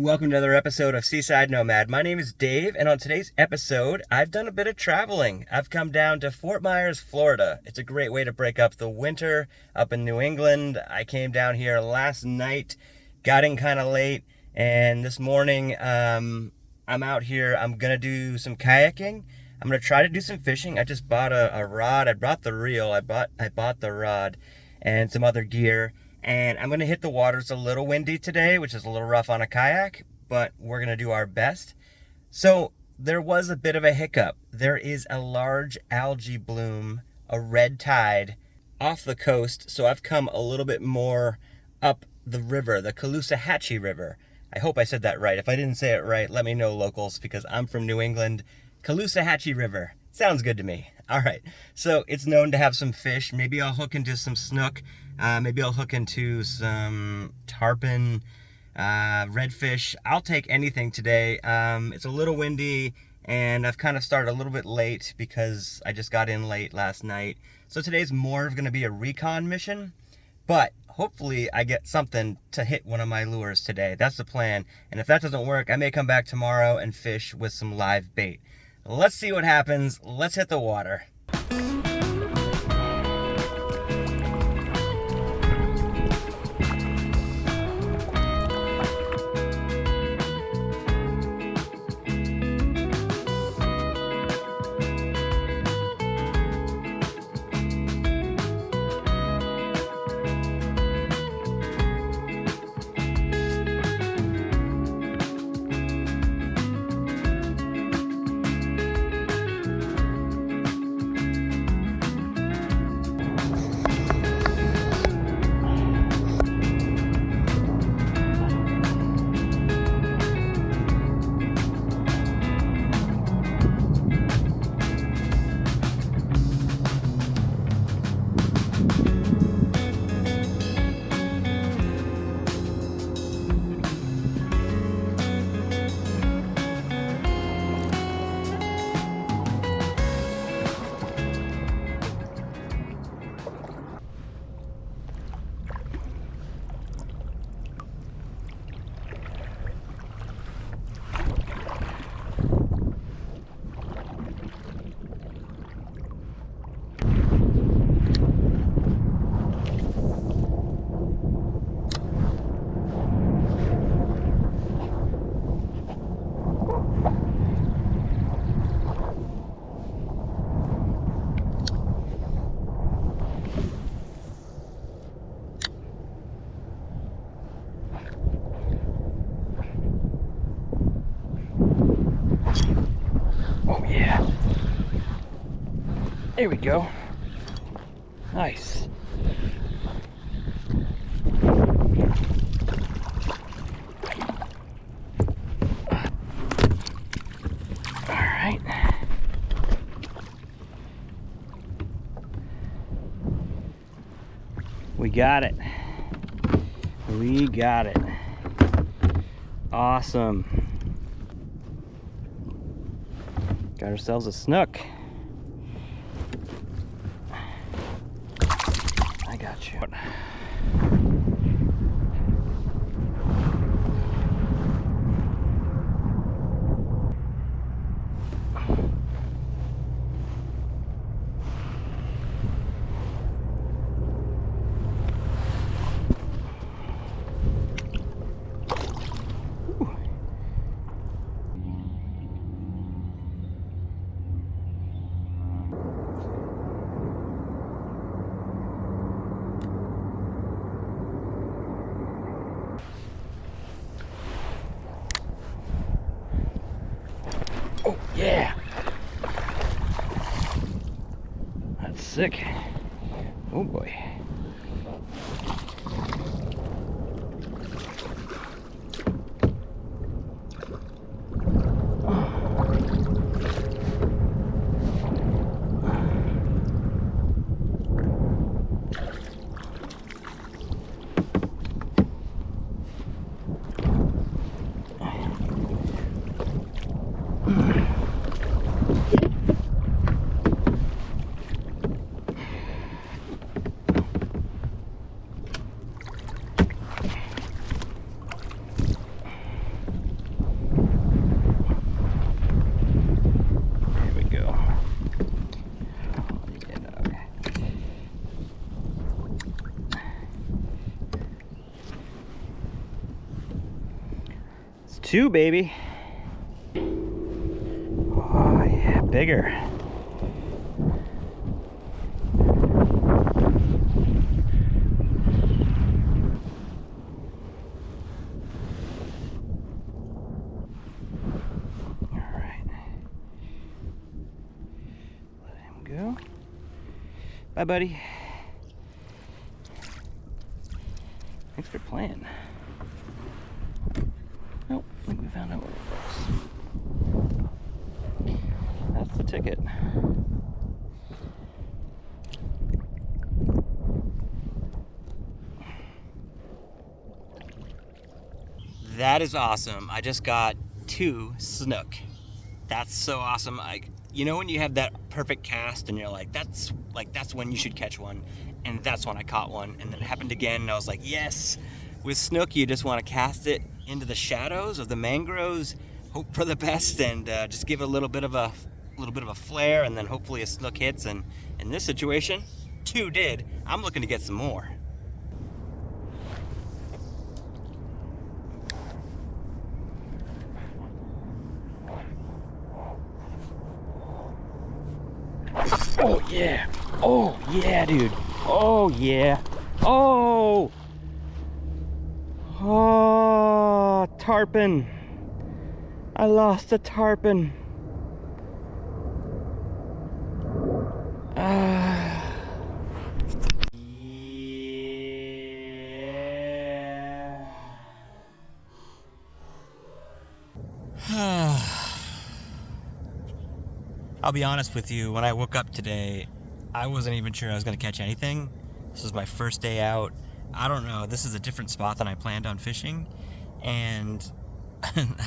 Welcome to another episode of Seaside Nomad. My name is Dave, and on today's episode, I've done a bit of traveling. I've come down to Fort Myers, Florida. It's a great way to break up the winter up in New England. I came down here last night, got in kind of late, and this morning I'm out here. I'm going to do some kayaking. I'm going to try to do some fishing. I just bought a rod. I brought the reel. I bought the rod and some other gear. And I'm going to hit the water. It's a little windy today, which is a little rough on a kayak, but we're going to do our best. So there was a bit of a hiccup. There is a large algae bloom, a red tide, off the coast. So I've come a little bit more up the river, the Caloosahatchee River. I hope I said that right. If I didn't say it right, let me know, locals, because I'm from New England. Caloosahatchee River. Sounds good to me. All right. So it's known to have some fish. Maybe I'll hook into some snook. Maybe I'll hook into some tarpon, redfish. I'll take anything today. It's a little windy, and I've kind of started a little bit late because I just got in late last night. So today's more going to be a recon mission, but hopefully I get something to hit one of my lures today. That's the plan. And if that doesn't work, I may come back tomorrow and fish with some live bait. Let's see what happens. Let's hit the water. There we go. Nice. All right. We got it. We got it. Awesome. Got ourselves a snook. I got you. Oh, yeah. That's sick. Oh, boy. 2, baby. Oh yeah, bigger. All right. Let him go. Bye, buddy. Thanks for playing. Oh, I think we found out where it goes. That's the ticket. That is awesome. I just got 2 snook. That's so awesome. You know when you have that perfect cast and you're like that's when you should catch one, and that's when I caught one, and then it happened again, and I was like, yes. With snook, you just want to cast it into the shadows of the mangroves, hope for the best, and just give it a little bit of a flare, and then hopefully a snook hits. And in this situation, 2 did. I'm looking to get some more. Oh yeah. Oh yeah, dude. Oh yeah. Oh. Oh, tarpon. I lost a tarpon. Yeah. I'll be honest with you, when I woke up today, I wasn't even sure I was going to catch anything. This was my first day out. I don't know, this is a different spot than I planned on fishing, and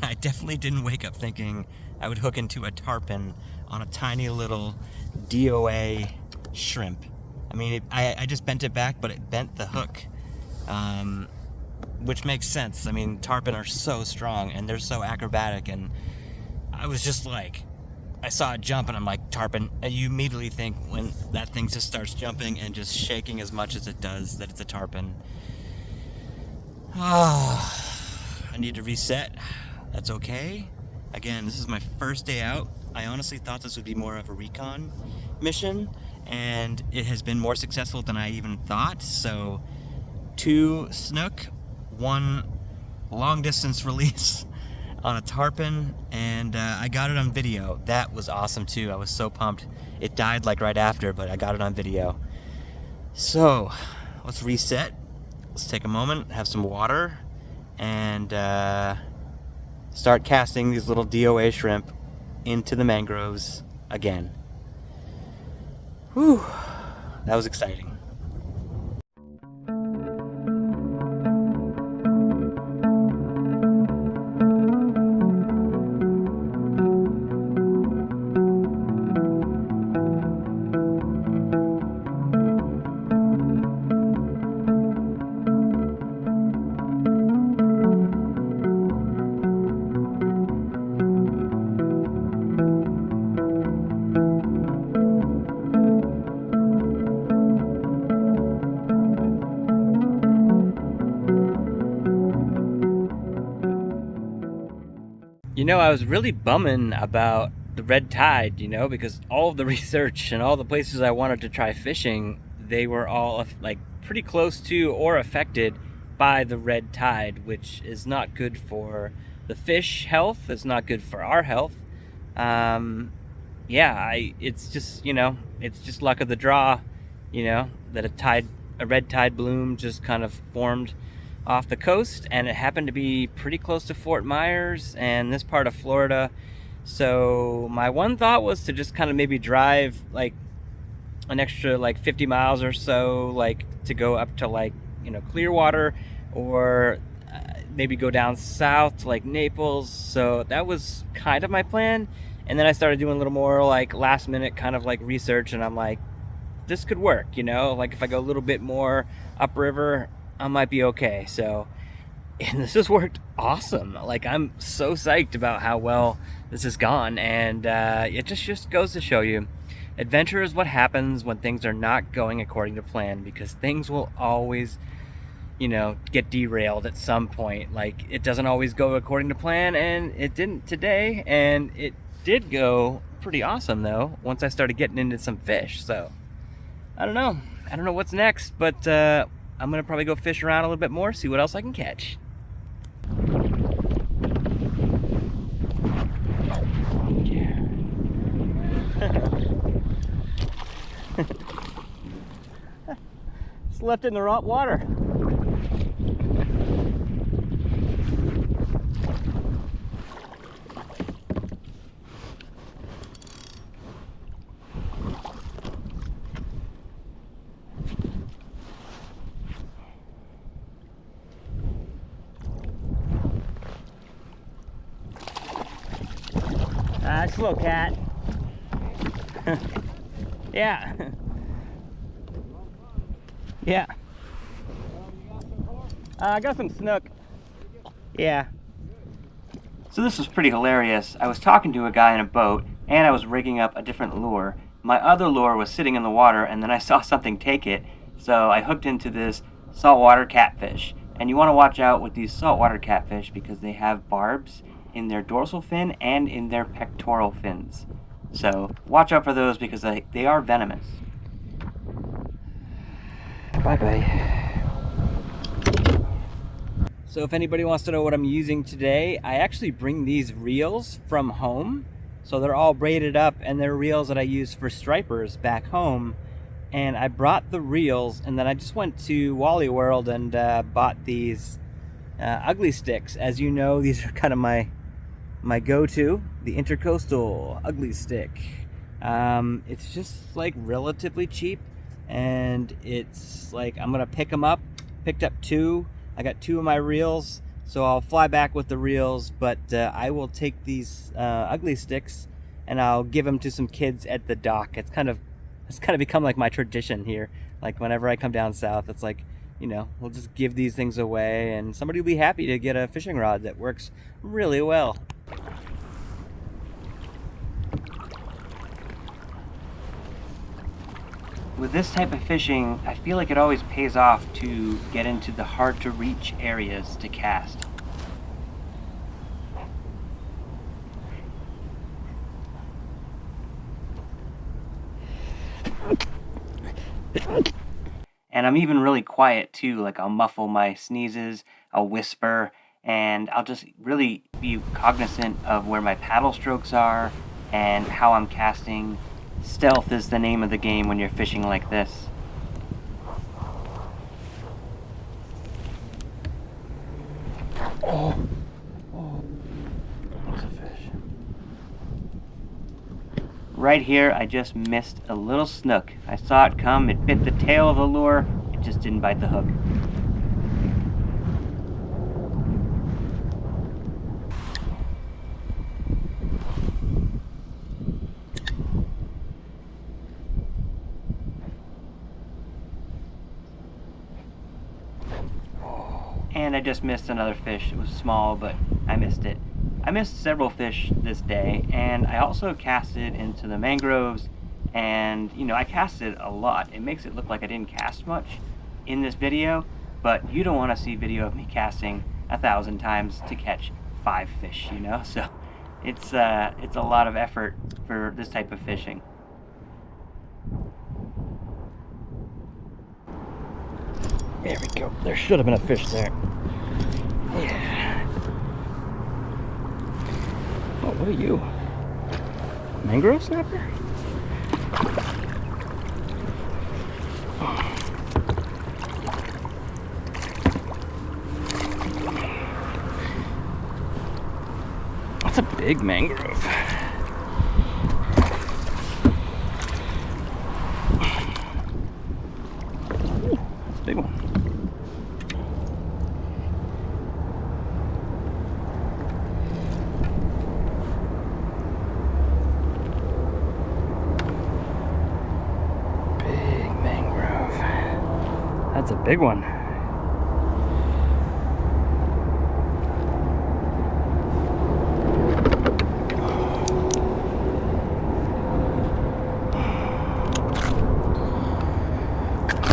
I definitely didn't wake up thinking I would hook into a tarpon on a tiny little DOA shrimp. I mean, I just bent it back, but it bent the hook, which makes sense. I mean, tarpon are so strong, and they're so acrobatic, and I was just like, I saw it jump, and I'm like, tarpon, and you immediately think when that thing just starts jumping and just shaking as much as it does that it's a tarpon. I need to reset. That's okay. Again, this is my first day out. I honestly thought this would be more of a recon mission, and it has been more successful than I even thought. So 2 snook, 1 long distance release on a tarpon, and I got it on video. That was awesome too. I was so pumped. It died like right after, but I got it on video. So let's reset. Let's take a moment, have some water, and start casting these little DOA shrimp into the mangroves again. Whew, that was exciting. You know, I was really bumming about the red tide, you know, because all of the research and all the places I wanted to try fishing, they were all like pretty close to or affected by the red tide, which is not good for the fish health. It's not good for our health. Yeah, it's just, you know, it's just luck of the draw, you know, that a red tide bloom just kind of formed off the coast, and it happened to be pretty close to Fort Myers and this part of Florida. So my one thought was to just kind of maybe drive like an extra like 50 miles or so, like to go up to like, you know, Clearwater, or maybe go down south to like Naples. So that was kind of my plan. And then I started doing a little more like last minute kind of like research, and I'm like, this could work, you know, like if I go a little bit more upriver, I might be okay. So, and this has worked awesome. Like, I'm so psyched about how well this has gone, and it just goes to show you, adventure is what happens when things are not going according to plan, because things will always you know, get derailed at some point. Like, it doesn't always go according to plan, and it didn't today, and it did go pretty awesome though once I started getting into some fish. So I don't know what's next, but I'm gonna probably go fish around a little bit more, see what else I can catch. Just left it in the raw water. It's a little cat. Yeah. Yeah. I got some snook. Yeah. So this was pretty hilarious. I was talking to a guy in a boat, and I was rigging up a different lure. My other lure was sitting in the water, and then I saw something take it, so I hooked into this saltwater catfish. And you want to watch out with these saltwater catfish because they have barbs in their dorsal fin and in their pectoral fins. So watch out for those because they are venomous. Bye-bye. So if anybody wants to know what I'm using today, I actually bring these reels from home. So they're all braided up, and they're reels that I use for stripers back home. And I brought the reels, and then I just went to Wally World and bought these ugly sticks. As you know, these are kind of my go-to, the Intercoastal ugly stick. It's just like relatively cheap, and it's like I'm gonna pick them up. Picked up two. I got two of my reels, so I'll fly back with the reels, but I will take these ugly sticks and I'll give them to some kids at the dock. It's kind of become like my tradition here. Like whenever I come down south, it's like, you know, we'll just give these things away, and somebody will be happy to get a fishing rod that works really well. With this type of fishing, I feel like it always pays off to get into the hard to reach areas to cast. And I'm even really quiet too, like I'll muffle my sneezes, I'll whisper, and I'll just really be cognizant of where my paddle strokes are and how I'm casting. Stealth is the name of the game when you're fishing like this. Oh, that's a fish. Right here, I just missed a little snook. I saw it come, it bit the tail of the lure, it just didn't bite the hook. And I just missed another fish. It was small, but I missed it. I missed several fish this day, and I also casted into the mangroves, and you know, I casted a lot. It makes it look like I didn't cast much in this video, but you don't want to see video of me casting 1,000 times to catch 5 fish, you know? So it's a lot of effort for this type of fishing. There we go. There should have been a fish there. Yeah. Oh, what are you? Mangrove snapper? That's a big mangrove. Ooh, that's a big one. That's a big one.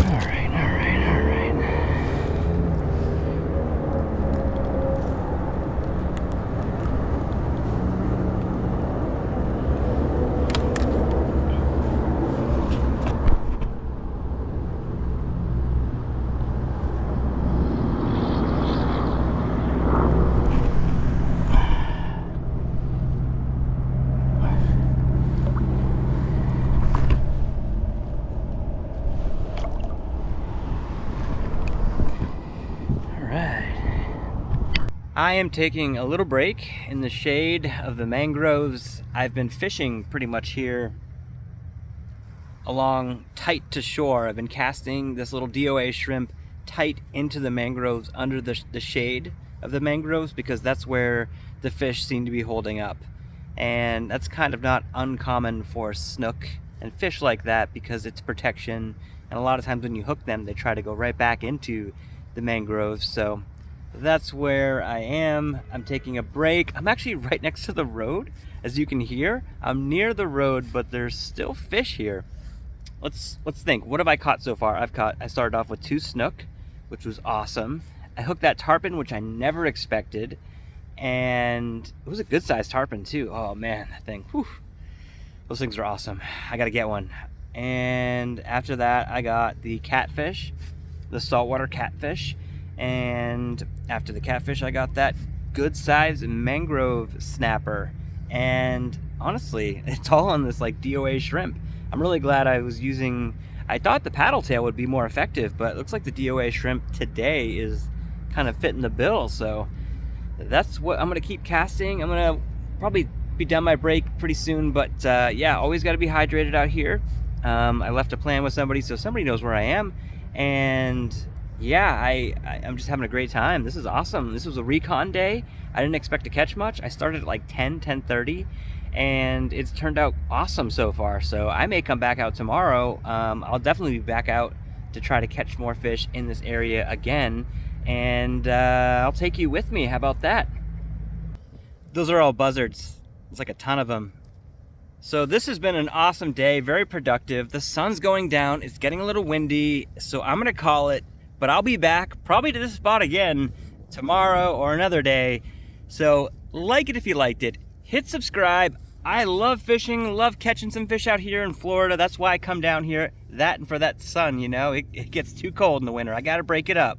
All right. I am taking a little break in the shade of the mangroves. I've been fishing pretty much here along tight to shore. I've been casting this little DOA shrimp tight into the mangroves under the shade of the mangroves because that's where the fish seem to be holding up. And that's kind of not uncommon for snook and fish like that because it's protection. And a lot of times when you hook them, they try to go right back into the mangroves. So that's where I am. I'm taking a break. I'm actually right next to the road. As you can hear, I'm near the road, but there's still fish here. Let's think. What have I caught so far? I started off with 2 snook, which was awesome. I hooked that tarpon, which I never expected. And it was a good sized tarpon too. Oh man, that thing, whew. Those things are awesome. I gotta get one. And after that, I got the catfish, the saltwater catfish. And after the catfish, I got that good sized mangrove snapper. And honestly, it's all on this like DOA shrimp. I'm really glad I was using, I thought the paddle tail would be more effective, but it looks like the DOA shrimp today is kind of fitting the bill. So that's what I'm gonna keep casting. I'm gonna probably be done my break pretty soon, but yeah, always gotta be hydrated out here. I left a plan with somebody, so somebody knows where I am. And yeah, I'm just having a great time. This is awesome. This was a recon day. I didn't expect to catch much. I started at like 10:30, and it's turned out awesome so far. So I may come back out tomorrow. I'll definitely be back out to try to catch more fish in this area again, and I'll take you with me. How about that? Those are all buzzards. It's like a ton of them. So this has been an awesome day, very productive. The sun's going down, it's getting a little windy, so I'm gonna call it, but I'll be back probably to this spot again tomorrow or another day. So like it if you liked it, hit subscribe. I love fishing, love catching some fish out here in Florida. That's why I come down here, that and for that sun, you know, it gets too cold in the winter. I gotta break it up.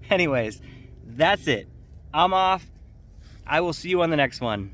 Anyways, that's it. I'm off. I will see you on the next one.